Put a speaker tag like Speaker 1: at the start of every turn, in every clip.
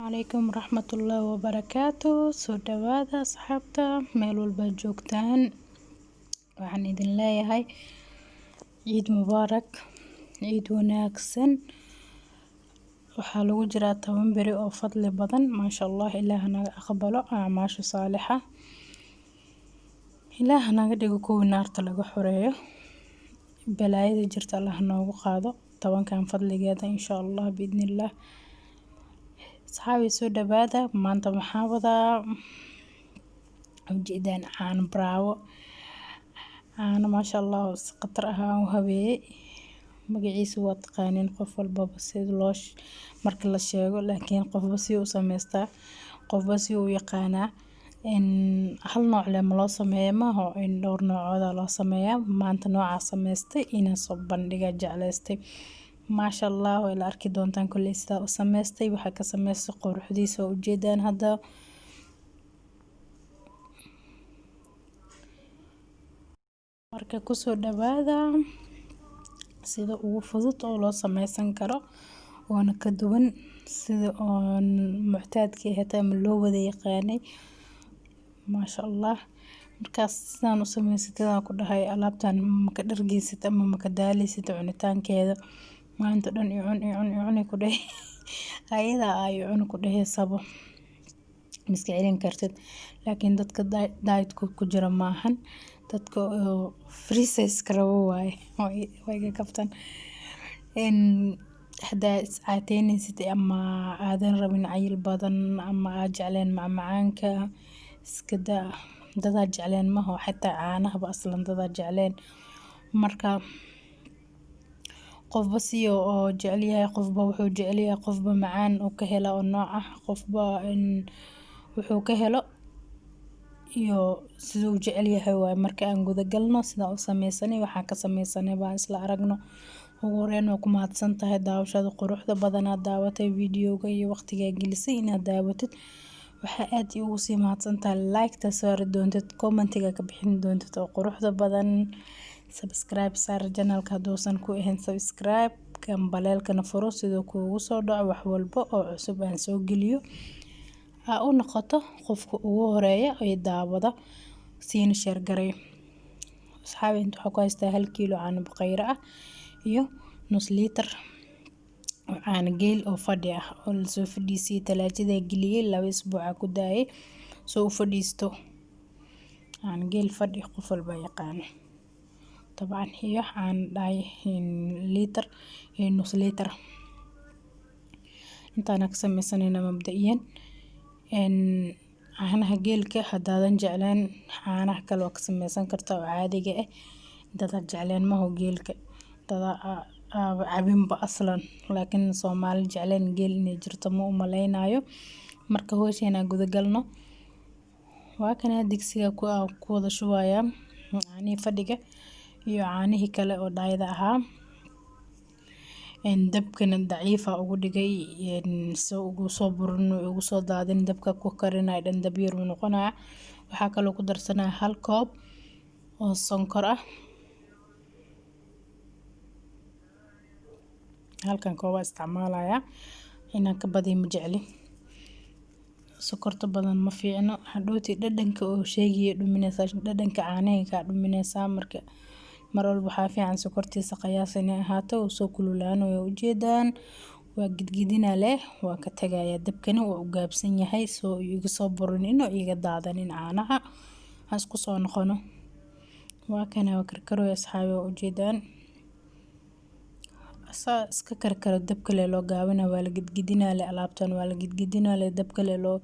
Speaker 1: عليكم ورحمة الله وبركاته. soo dhawaada asxaabta meel walba joogtaan, waxaan idin leeyahay ciid mubaarak, ciid wanaagsan. waxaa lagu jiraa 10 beri oo fadli badan, maasha Allah. Ilaaha naga aqbalo acmaasha saalixa, ilaaha naga dhigo kuwii naarta laga xoreeyo, balaayada jirta Allah noogu qaado 10kan fadligeeda insha Allah biidnillah. asxaabi soo dhawaada, maanta waxaa wadaa ujeedaan caano bravo, caano maasha Allah si khatar ah aan u habeeyey. magaciisa waa taqaaniin qof walbaba sida loo marka la sheego, laakiin qofba si uu sameystaa, qofba si uu yaqaanaa. hal nooc leh ma loo sameeyo maaha, dhowr noocooda loo sameeyaa. maanta noocaa sameystay inaan soo bandhiga jecleystay, maasha Allah. way la arki doontaan kulli sidaa u sameystay, waxaa ka sameystay quruxdiisa oo ujeedaan hadda. marka kusoo dhawaada sida ugu fudud oo loo sameysan karo, oona ka duwan sida oon muctaadka ahayd ama loo wada yaqaanay, maasha Allah. markaas sidaan u sameysatay aan ku dhahay alaabtan maka dhargeysid ama maka daaleysid cunitaankeeda, maanta dhan cuni ku dhahay ayada ay cuni ku dhahaysaba miska celin kartid. laakiin dadka diet ku jira maahan, dadka free size rabo waaye way ga kabtan. hadaa is caateyneysid ama aadan rabin cayil badan ama aad jecleen macmacaanka, iska daa. dadaa jecleen maho xitaa caanahaba aslan dadaa jecleen. marka qofba si oo jecel yahay, qofba wuxuu jecel yahay, qofba macaan oo ka hela oo nooc ah, qofba wuxuu ka helo iyo siduu jecel yahay waay. marka aan guda galno sida u sameysanay, waxaan ka sameysanay baan isla aragno. ugu horeyn waa ku mahadsantahay daawashada quruxda badan aad daawatay videoga iyo waqtiga gelisay inaad daawatid. waxaa aad ugu sii mahadsantahay like-ta saari doontid, commentiga ka bixin doontid oo quruxda badan. subscribe saar channelka haduusan ku ahayn subscribe, baleelkana furo sidoo kuugu soo dhaco wax walba oo cusub aan soo geliyo, aa u noqoto qofka ugu horeeya ee daawada, siina share garay. asxaabi inta waxaa ku haystaa 1 kiilo caano baqayra ah iyo nus liitar oo caano geel oo fadhi ah oo la soo fadhiisiyay talaajada geliyay 2 isbuuc ku daayay soo u fadhiisto. caano geel fadhi qof walba yaqaan طبعا iyo caano dhaay liitar iyo nus liitar. intaan ka sameysanayna mabda'iyan caanaha geelka hadaadan jecleen caanaha kale oo ka sameysan kartaa oo caadiga ah. dadaa jecleen maho geelka, dadaa cabinba aslan, laakiin Soomaali jecleen geel inay jirto ma u maleynayo. marka hawsheena guda galno, waa kana digsiga ku wada shubayaa caanihi fadhiga iyo caanihii kale oo dhaayada ahaa. dabkana daciifa ugu dhigay soo ugu soo burin ugu soo daadin, dabka ku karinay dhan dab yar uu noqonaya. waxaa kaloo ku darsanaa 1 koob oo sonkor ah, halkan koob isticmaalaya, inaan ka badiyo ma jecli. sokorta badan ma fiicno, hadhooti dhadhanka oo sheegay dhuminaysa, dhadhanka caanaha ka dhuminaysa. marka mar walba waxaa fiican sokortiisa qiyaas inay ahaato oo soo kululaanayo. ujeedaan waa gidgidina leh, waa ka tagaya dabkana waa u gaabsan yahay soo iga soo burinin oo iga daadanin caanaha. aan isku soo noqono, waa kana waa karkaroy asxaabi ujeedaan asaa iska karkaro. dabka le loo gaabina waa la gidgidina leh, alaabtan waa la gidgidina leh, dabka le loo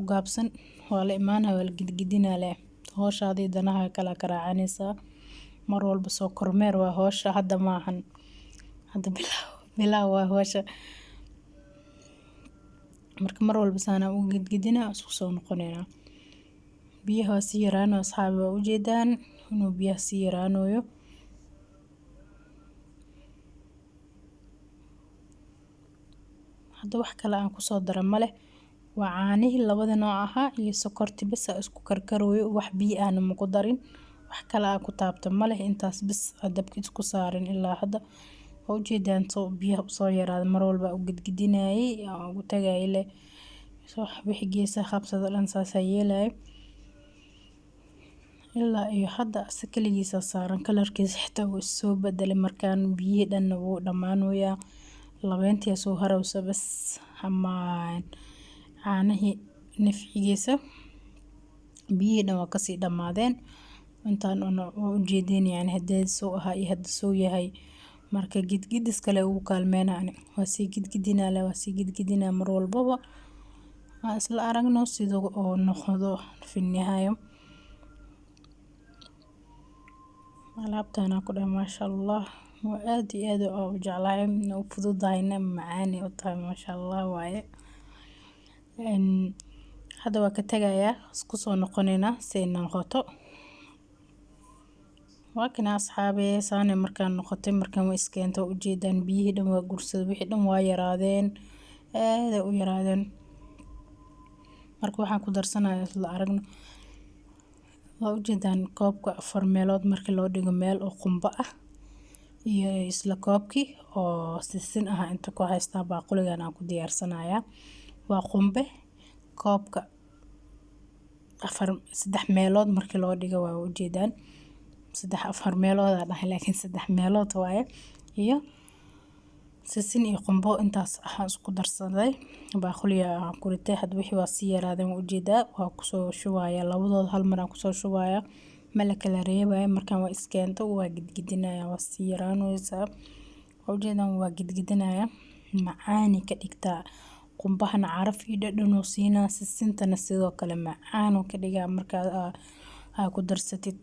Speaker 1: u gaabsan waa la imaana waa la gidgidina leh. hawshaadii danaha kala karaacanaysa mar walba soo kormeer waa hawsha, hadda maahan, hadda bilaaw waa hawsha. marka mar walba saana u gidgidina isku soo noqonayna. biyaha si yaraan asxaabi waa ujeedaan inuu biyaha si yaraanayo. hadda wax kale aan ku soo daro male, waa caanihii labada nooc ahaa iyo sokorti bas isku karkarooyo, wax biyo aan ma ku darin, wax kale aan ku taabto male. intaas bas dabka isku saarin ilaa hadda ujeedaan soo biyaha soo yaraada mar walba u gidgidinayay ugu tagay leh soo wixii geesaha qabsada dhan saas yeelay ilaa iyo hadda kaligiisa saaran kalarkiisa xitaa wuu soo bedelay markaan biyihii dhan wuu dhamaanaya labeentii soo harawsa bas hamaan caanihii nafcigiisa biyihii dhan waa kasii dhamaadeen intaan u jeedin yani hadii soo ahaa iyo hadda soo yahay marka gidgidis kale ugu kaalmeynaan waa si gidgidinaa mar walbaba isla aragno sidoo oo noqdo finnihayo alaabtana ku dhan maasha Allah waa aad iyo aad u jeclahay inuu fududahayna macaan u tahay maasha Allah waaye hadda waa ka tagayaa isku soo noqonayna si noqoto waa kana asxaabe saane markaan noqotay markaan way iskeento u jeedaan biyihii dhan waa gursad wixii dhan waa yaraadeen aad u yaraadeen marka waxaan ku darsanayaa isla aragno waa ujeedaan koobka 4 meelood markii loo dhigo meel oo qumba ah iyo isla koobkii oo sisin ah inta ku haystaa baaquligan aan ku diyaarsanayaa waa qumbe koobka 3 meelood markii loo dhigo waa ujeedaan 4 meelood aan dhahay laakiin 3 meelood waaye iyo sisin iyo qumbo intaas ah isku darsaday baaquliga aan ku ritay had wixii waa si yaraadeen ujeedaa waa ku soo shubaaya labadood hal mar aan ku soo shubaaya malaka la reebay markaan waa iskeento waa gidgidinaya waa si yaraanaysa ujeedaan waa gidgidinaya macaani ka dhigtaa qumbahana caraf iyo dhadhan oo siinaa sisintana sidoo kale macaan oo ka dhigaa markaa ku darsatid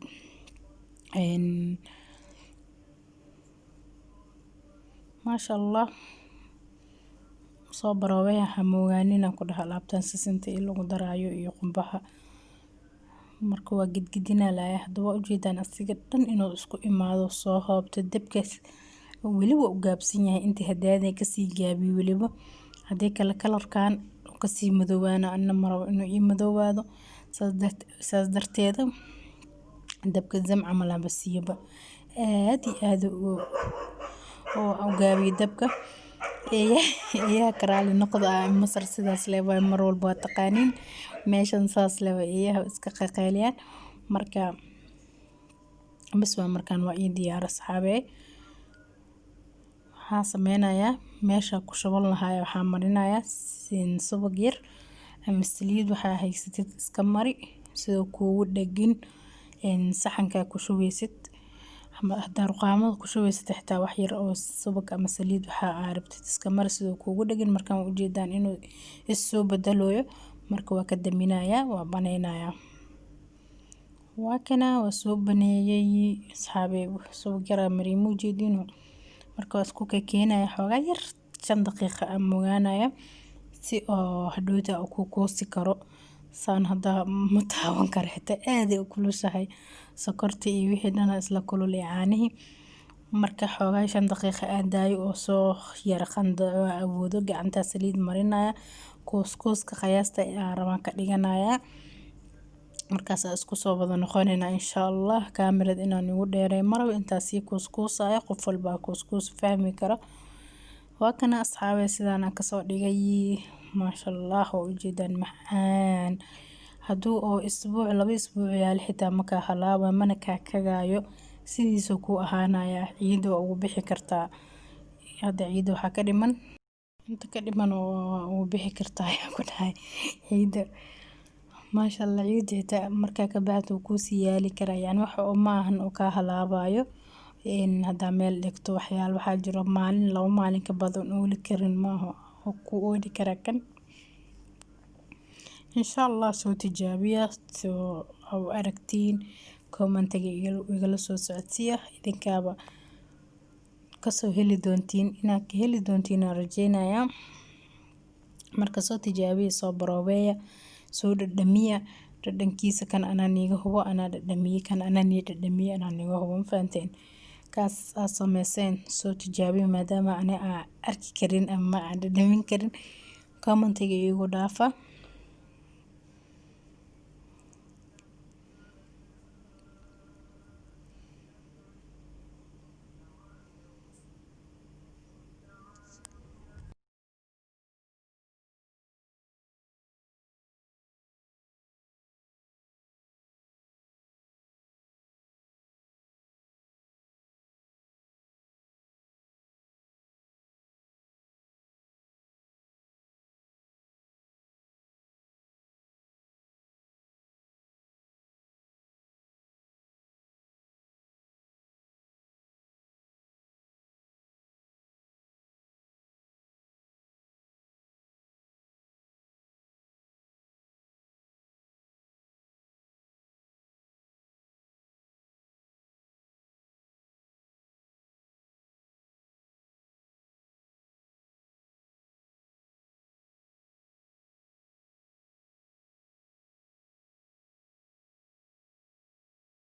Speaker 1: maasha Allah soo baroobay hamoogaanina ku dhax alaabtan sisinta in lagu daraayo iyo qumbaha marka waa gidgidina laaya hadda waa ujeedaan asiga dhan inuu isku imaado soo hoobto dabkaas weliba u gaabsan yahay intii hadaaday kasii gaabi weliba hadii kala kalarkan kasii madoowaana anna marabo inuu ii madoowaado saas darteeda dabka zamca malaba siiyaba aad oo gaabi dabka eeyaa karaali noqda masar sidaas leeyahay mar walba taqaanin meeshan saas leeyahay eeyaa iska qaqayliyaan marka bas waa markaan waa ii diyaar asxaabe waxaan sameynayaa meesha ku shuban lahaa waxaan marinayaa subag yar ama saliid waxa haysatid iska mari sidoo kuugu dhagin saxanka ku shubeysid ama ruqaamada ku shubeysid xitaa wax yar oo subag ama saliid waxa aad rabtid iska mari sidoo kuugu dhagin markaan u jeedaan inuu soo bedelayo marka waa ka daminayaa waa baneynayaa waa kana waa soo baneeyay asxaabe subag yar mariimo jeedino marka isku keenaya xogaa yar 5 daqiiqo aan moogaanaya si oo hadhowda ku koosi karo saan hada ma taawan karo xitaa aad u kulushahay sokorta iyo wixii dhan isla kulul caanihi marka xogaa 5 daqiiqo aan daayo oo soo yar qando awoodo gacanta saliid marinaya kooska qiyaasta aan rabaan ka dhiganaya markaas isku soo wada noqonayna insha Allah kaamirada inaan ugu dheeray maraba intaas si kuuskuusaya qof walba kuuskuus fahmi karo waa kana asxaabe sidaan ka soo dhigay maasha Allah oo ujeedaan macaan haduu oo isbuuc 2 isbuuc yaal xitaa ma ka halaaba mana ka kagaayo sidiisa ku ahaanaya ciido ugu bixi kartaa hada ciido waxa ka dhiman inta ka dhiman oo bixi kartaa ku dhahay ciido maasha Allah ciidta marka ka bacdo ku sii yaali kara yani wax oo maahan oo ka halaabayo hada meel dhigto waxyaal waxa jiro maalin 2 maalin ka badan oo la karin maaha oo ku oodi kara kan insha Allah soo tijaabiya soo aw aragtiin commentiga igala soo socodsiya idinkaaba ka soo heli doontiin inaad ka heli doontiin rajeynaya marka soo tijaabiya soo baroobeya soo dhadhamiya dhadhankiisa kan ananiga hubo ana dhadhamiye kan anani dhadhamiye ananiga hubo faanteen kaas sameyseen soo tijaabiya maadaama ana arki karin ama dhadhamin karin commentiga igu dhaafa